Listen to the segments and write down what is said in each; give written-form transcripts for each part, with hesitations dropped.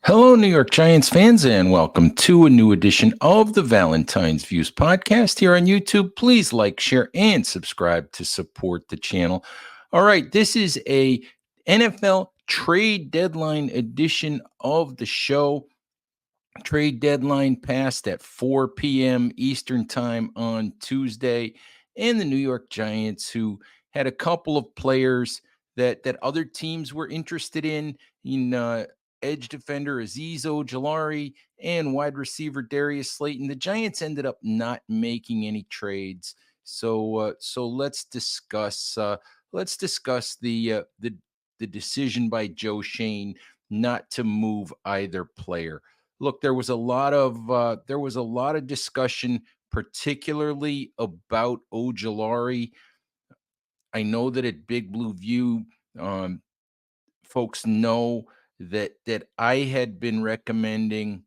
Hello, New York Giants fans, and welcome to a new edition of the Valentine's Views podcast here on YouTube. Please like, share, and subscribe to support the channel. All right, this is a NFL trade deadline edition of the show. Trade deadline passed at 4 p.m. Eastern time on Tuesday, and the New York Giants, who had a couple of players that other teams were interested in edge defender Aziz Ojulari and wide receiver Darius Slayton. The Giants ended up not making any trades. So let's discuss the decision by Joe Shane not to move either player. Look, there was a lot of discussion, particularly about Ojulari. I know that at Big Blue View, um, folks know that I had been recommending,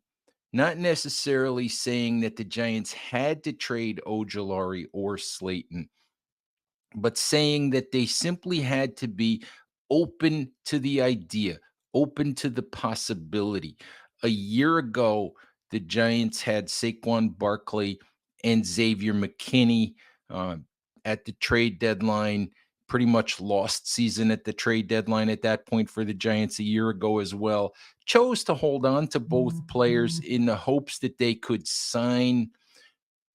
not necessarily saying that the Giants had to trade Ojulari or Slayton, but saying that they simply had to be open to the idea, open to the possibility. A year ago, the Giants had Saquon Barkley and Xavier McKinney uh, at the trade deadline. Pretty much lost season at the trade deadline at that point for the Giants a year ago as well. Chose to hold on to both players in the hopes that they could sign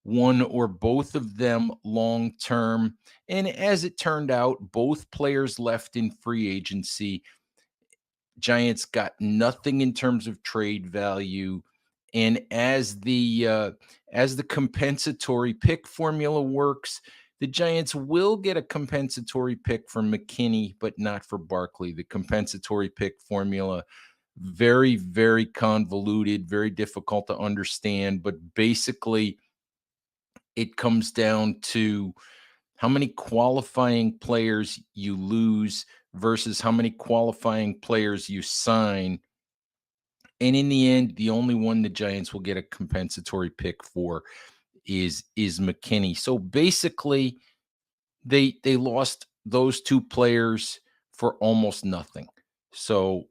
one or both of them long term. And as it turned out, both players left in free agency. Giants got nothing in terms of trade value. And as the compensatory pick formula works, the Giants will get a compensatory pick for McKinney, but not for Barkley. The compensatory pick formula, very, very convoluted, very difficult to understand, but basically it comes down to how many qualifying players you lose versus how many qualifying players you sign. And in the end, the only one the Giants will get a compensatory pick for is McKinney. So basically, they lost those two players for almost nothing. So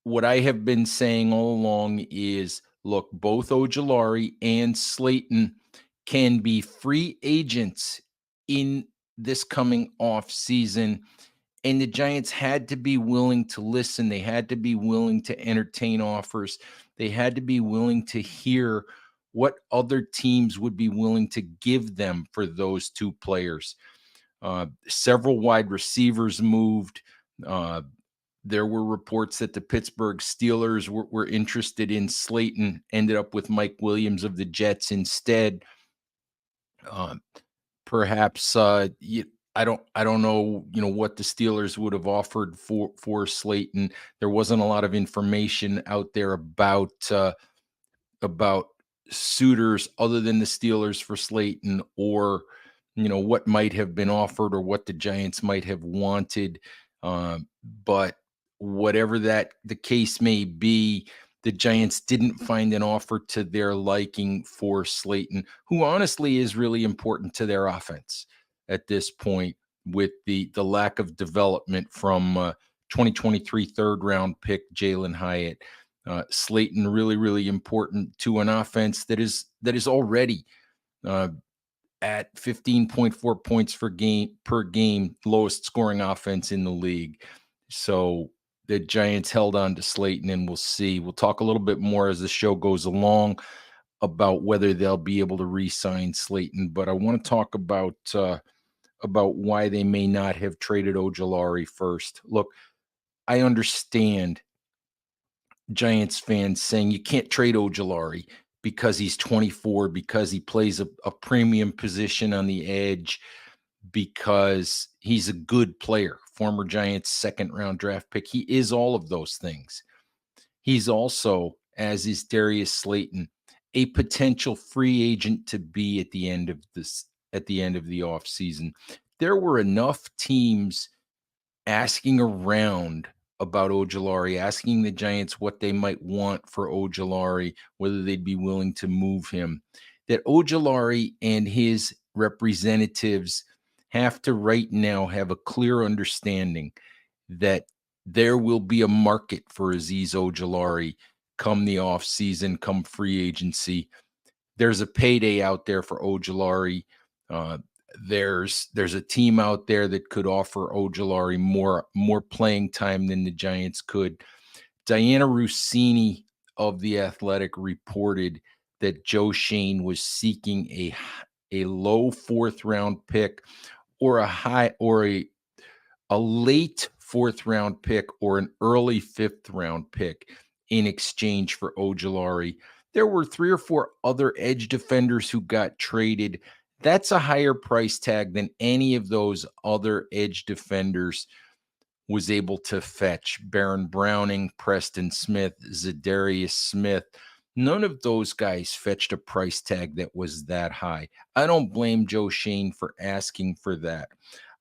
what I have been saying all along is, look, both Ojulari and Slayton can be free agents in this coming off season. And the Giants had to be willing to listen. They had to be willing to entertain offers. They had to be willing to hear what other teams would be willing to give them for those two players. Several wide receivers moved. Uh, there were reports that the Pittsburgh Steelers were interested in Slayton, ended up with Mike Williams of the Jets instead. Uh, perhaps I don't know what the Steelers would have offered for Slayton. There wasn't a lot of information out there about suitors other than the Steelers for Slayton, or what might have been offered or what the Giants might have wanted. But whatever that the case may be, the Giants didn't find an offer to their liking for Slayton, who honestly is really important to their offense at this point, with the lack of development from 2023 third round pick Jalen Hyatt. Slayton really, really important to an offense that is already uh, at 15.4 points per game, lowest scoring offense in the league. So the Giants held on to Slayton, and we'll see. We'll talk a little bit more as the show goes along about whether they'll be able to re-sign Slayton. But I want to talk about why they may not have traded Ojulari first. Look, I understand Giants fans saying you can't trade Ojulari because he's 24, because he plays a premium position on the edge, because he's a good player, former Giants second round draft pick. He is all of those things. He's also, as is Darius Slayton, a potential free agent to be at the end of the offseason. There were enough teams asking around about Ojulari, asking the Giants what they might want for Ojulari, whether they'd be willing to move him, that Ojulari and his representatives have to right now have a clear understanding that there will be a market for Aziz Ojulari come the off season, come free agency. There's a payday out there for Ojulari. Uh, there's a team out there that could offer Ojulari more playing time than the Giants could. Diana Rossini of The Athletic reported that Joe Shane was seeking a low fourth round pick or a late fourth round pick or an early fifth round pick in exchange for Ojulari. There were 3 or 4 other edge defenders who got traded. That's a higher price tag than any of those other edge defenders was able to fetch. Baron Browning, Preston Smith, Zadarius Smith. None of those guys fetched a price tag that was that high. I don't blame Joe Shane for asking for that.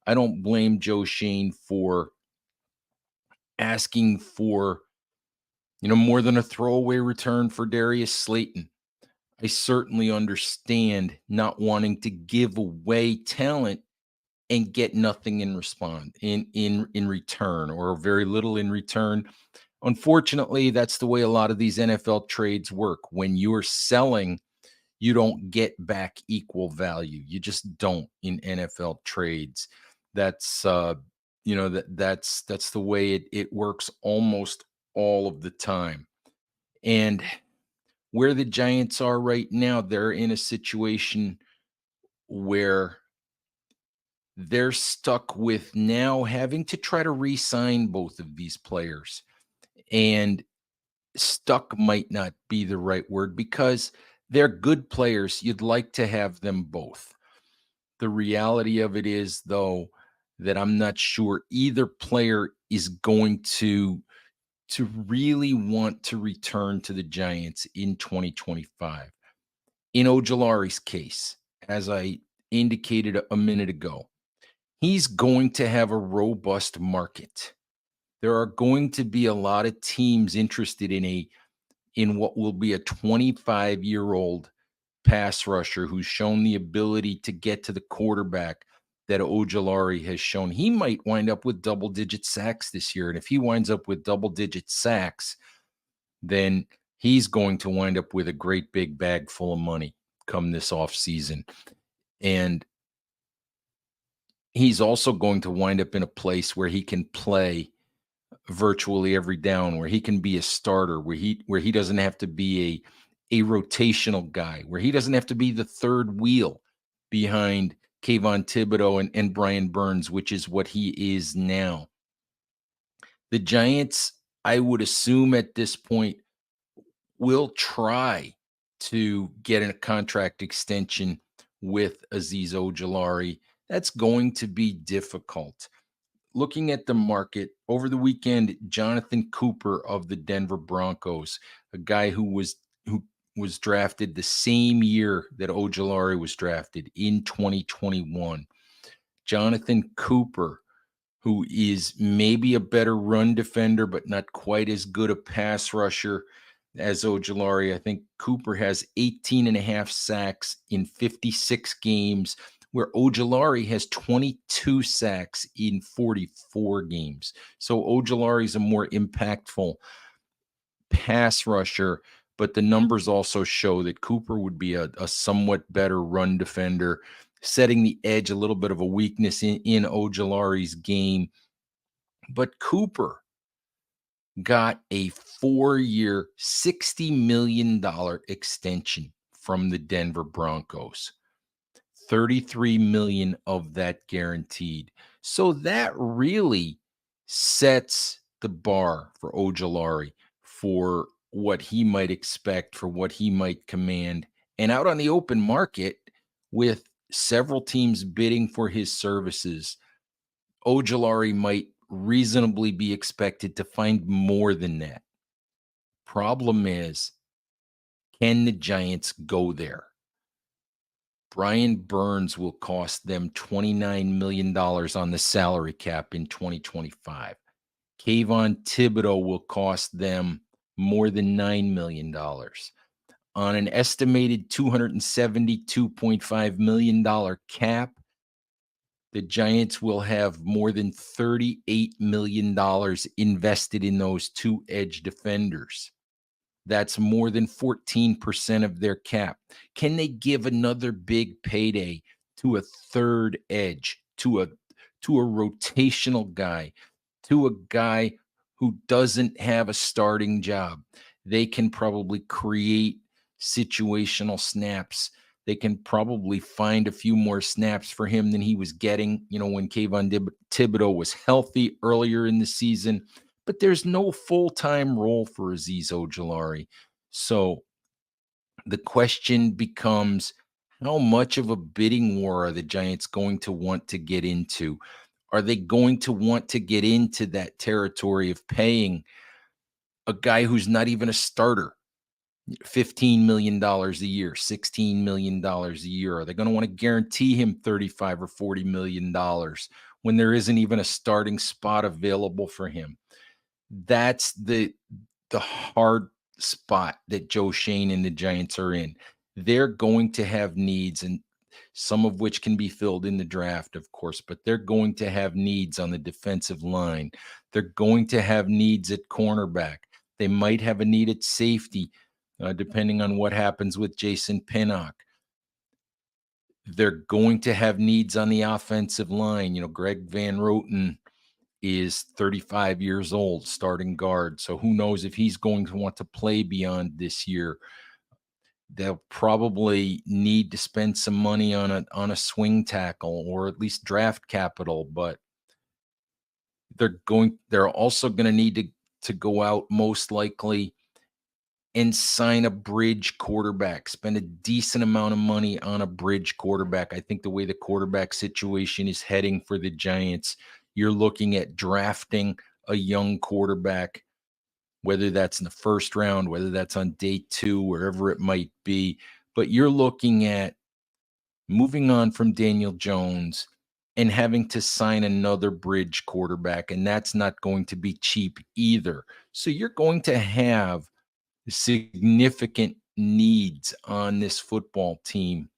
I don't blame Joe Shane for asking for, more than a throwaway return for Darius Slayton. I certainly understand not wanting to give away talent and get nothing in return, or very little in return. Unfortunately, that's the way a lot of these NFL trades work. When you're selling, you don't get back equal value. You just don't in NFL trades. That's that's the way it works almost all of the time. And where the Giants are right now, they're in a situation where they're stuck with now having to try to re-sign both of these players. And stuck might not be the right word, because they're good players. You'd like to have them both. The reality of it is, though, that I'm not sure either player is going to really want to return to the Giants in 2025. In Ojulari's case, as I indicated a minute ago, he's going to have a robust market. There are going to be a lot of teams interested in what will be a 25-year-old pass rusher who's shown the ability to get to the quarterback that Ojulari has shown. He might wind up with double-digit sacks this year. And if he winds up with double-digit sacks, then he's going to wind up with a great big bag full of money come this offseason. And he's also going to wind up in a place where he can play virtually every down, where he can be a starter, where he doesn't have to be a rotational guy, where he doesn't have to be the third wheel behind Kayvon Thibodeau and Brian Burns, which is what he is now. The Giants, I would assume at this point, will try to get a contract extension with Aziz Ojulari. That's going to be difficult. Looking at the market over the weekend, Jonathan Cooper of the Denver Broncos, a guy who was drafted the same year that Ojulari was drafted in 2021. Jonathan Cooper, who is maybe a better run defender, but not quite as good a pass rusher as Ojulari. I think Cooper has 18 and a half sacks in 56 games, where Ojulari has 22 sacks in 44 games. So Ojulari is a more impactful pass rusher, but the numbers also show that Cooper would be a somewhat better run defender, setting the edge, a little bit of a weakness in Ojulari's game. But Cooper got a 4-year, $60 million extension from the Denver Broncos. 33 million of that guaranteed. So that really sets the bar for Ojulari for what he might expect, for what he might command. And out on the open market, with several teams bidding for his services, Ojulari might reasonably be expected to find more than that. Problem is, can the Giants go there? Brian Burns will cost them $29 million on the salary cap in 2025. Kayvon Thibodeau will cost them more than $9 million. On an estimated $272.5 million cap, the Giants will have more than $38 million invested in those two edge defenders. That's more than 14% of their cap. Can they give another big payday to a third edge, to a rotational guy, to a guy who doesn't have a starting job? They can probably create situational snaps. They can probably find a few more snaps for him than he was getting, when Thibodeau was healthy earlier in the season. But there's no full-time role for Aziz Ojulari. So the question becomes, how much of a bidding war are the Giants going to want to get into? Are they going to want to get into that territory of paying a guy who's not even a starter $15 million a year, $16 million a year? Are they going to want to guarantee him $35 or $40 million when there isn't even a starting spot available for him? That's the hard spot that Joe Shane and the Giants are in. They're going to have needs, and some of which can be filled in the draft, of course, but they're going to have needs on the defensive line. They're going to have needs at cornerback. They might have a need at safety, depending on what happens with Jason Pinnock. They're going to have needs on the offensive line. Greg Van Roten is 35 years old, starting guard. So who knows if he's going to want to play beyond this year. They'll probably need to spend some money on a swing tackle, or at least draft capital, but they're also going to need to go out, most likely, and sign a bridge quarterback, spend a decent amount of money on a bridge quarterback. I think the way the quarterback situation is heading for the Giants, you're looking at drafting a young quarterback, whether that's in the first round, whether that's on day 2, wherever it might be. But you're looking at moving on from Daniel Jones and having to sign another bridge quarterback, and that's not going to be cheap either. So you're going to have significant needs on this football team.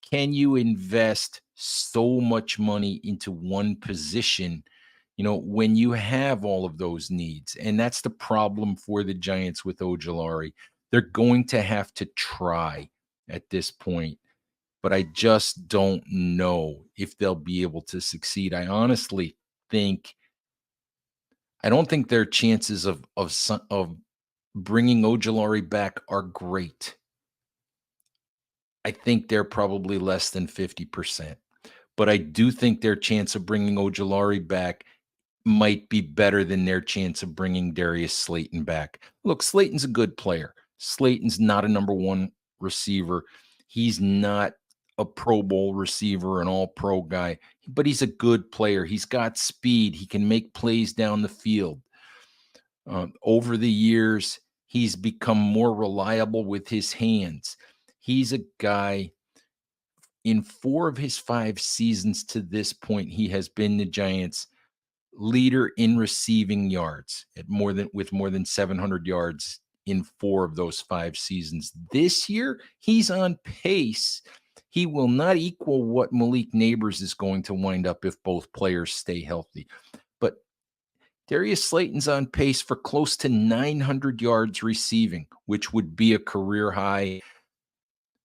Can you invest so much money into one position, when you have all of those needs? And that's the problem for the Giants with Ojulari. They're going to have to try at this point, but I just don't know if they'll be able to succeed. I honestly think I don't think their chances of bringing Ojulari back are great. I think they're probably less than 50%. But I do think their chance of bringing Ojulari back might be better than their chance of bringing Darius Slayton back. Look, Slayton's a good player. Slayton's not a number 1 receiver. He's not a Pro Bowl receiver, an all-pro guy, but he's a good player. He's got speed. He can make plays down the field. Over the years, he's become more reliable with his hands. He's a guy, in 4 of his 5 seasons to this point, he has been the Giants' leader in receiving yards with more than 700 yards in 4 of those 5 seasons. This year, he's on pace. He will not equal what Malik Neighbors is going to wind up if both players stay healthy. But Darius Slayton's on pace for close to 900 yards receiving, which would be a career high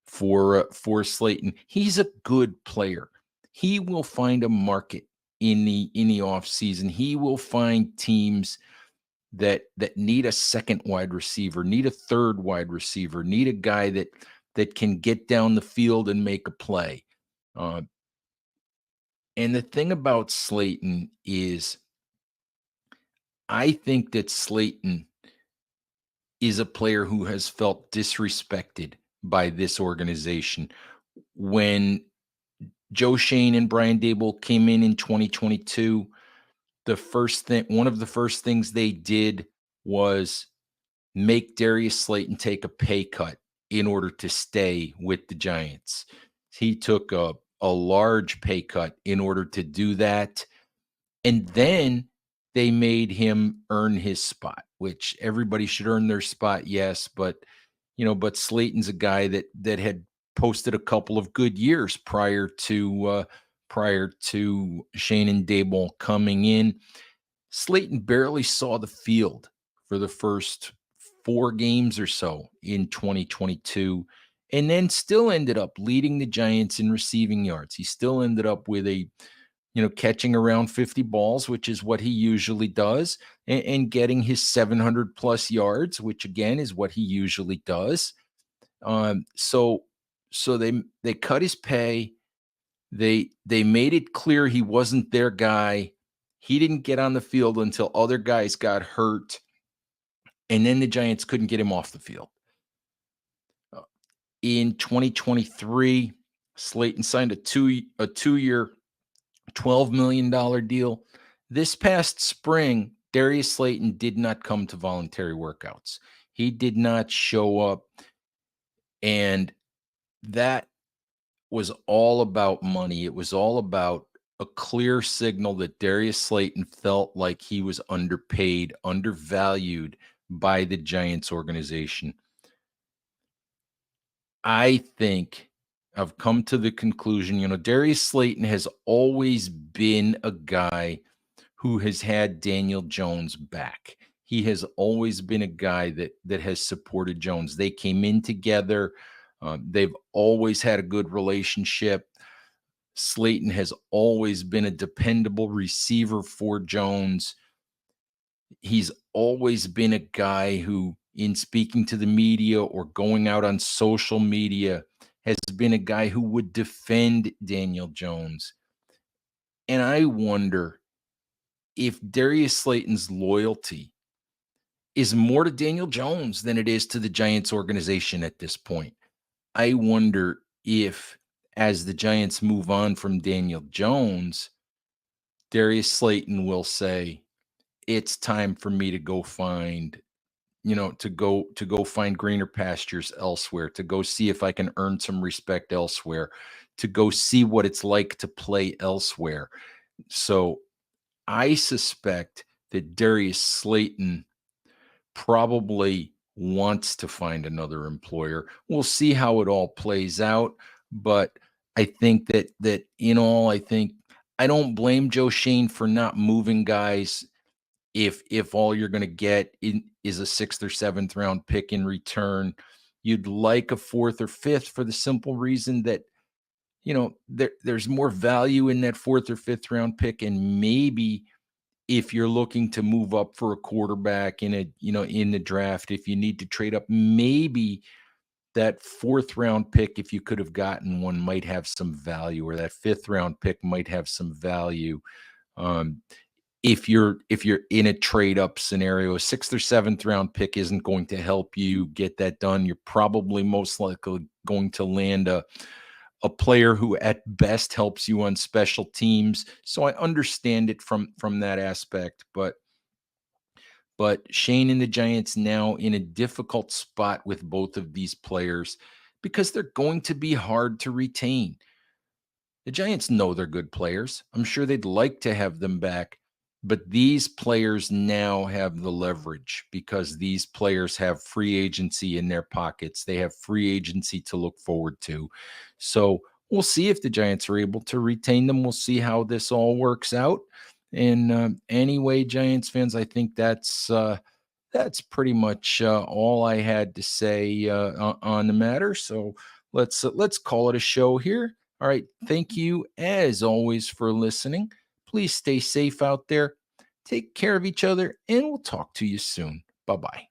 for Slayton. He's a good player. He will find a market in the offseason. He will find teams that need a second wide receiver, need a third wide receiver, need a guy that can get down the field and make a play. And the thing about Slayton is, I think that Slayton is a player who has felt disrespected by this organization. When Joe Shane and Brian Daboll came in 2022, one of the first things they did was make Darius Slayton take a pay cut in order to stay with the Giants. He took a large pay cut in order to do that. And then they made him earn his spot, which everybody should earn their spot, yes. But Slayton's a guy that had posted a couple of good years prior to Shane and Daboll coming in. Slayton barely saw the field for the first 4 games or so in 2022, and then still ended up leading the Giants in receiving yards. He still ended up with catching around 50 balls, which is what he usually does, and getting his 700 plus yards, which again is what he usually does. So they cut his pay. They made it clear he wasn't their guy. He didn't get on the field until other guys got hurt, and then the Giants couldn't get him off the field. In 2023, Slayton signed a two-year, $12 million deal. This past spring, Darius Slayton did not come to voluntary workouts. He did not show up, and that was all about money. It was all about a clear signal that Darius Slayton felt like he was underpaid, undervalued by the Giants organization. I think I've come to the conclusion, Darius Slayton has always been a guy who has had Daniel Jones back. He has always been a guy that has supported Jones. They came in together. They've always had a good relationship. Slayton has always been a dependable receiver for Jones. He's always been a guy who, in speaking to the media or going out on social media, has been a guy who would defend Daniel Jones. And I wonder if Darius Slayton's loyalty is more to Daniel Jones than it is to the Giants organization at this point. I wonder if, as the Giants move on from Daniel Jones, Darius Slayton will say, it's time for me to go find, to go find greener pastures elsewhere, to go see if I can earn some respect elsewhere, to go see what it's like to play elsewhere. So I suspect that Darius Slayton probably wants to find another employer. We'll see how it all plays out, but I think that in all, I don't blame Joe Shane for not moving guys if all you're going to get is a 6th or 7th round pick in return. You'd like a 4th or 5th for the simple reason that there's more value in that 4th or 5th round pick, and maybe if you're looking to move up for a quarterback in the draft, if you need to trade up, maybe that 4th round pick, if you could have gotten one, might have some value, or that 5th round pick might have some value. If you're in a trade up scenario, a 6th or 7th round pick isn't going to help you get that done. You're probably most likely going to land a player who at best helps you on special teams. So I understand it from that aspect, but Shane and the Giants now in a difficult spot with both of these players because they're going to be hard to retain. The Giants know they're good players. I'm sure they'd like to have them back, but these players now have the leverage because these players have free agency in their pockets. They have free agency to look forward to. So we'll see if the Giants are able to retain them. We'll see how this all works out. And anyway, Giants fans, I think that's pretty much all I had to say on the matter. So let's call it a show here. All right. Thank you, as always, for listening. Please stay safe out there. Take care of each other, and we'll talk to you soon. Bye-bye.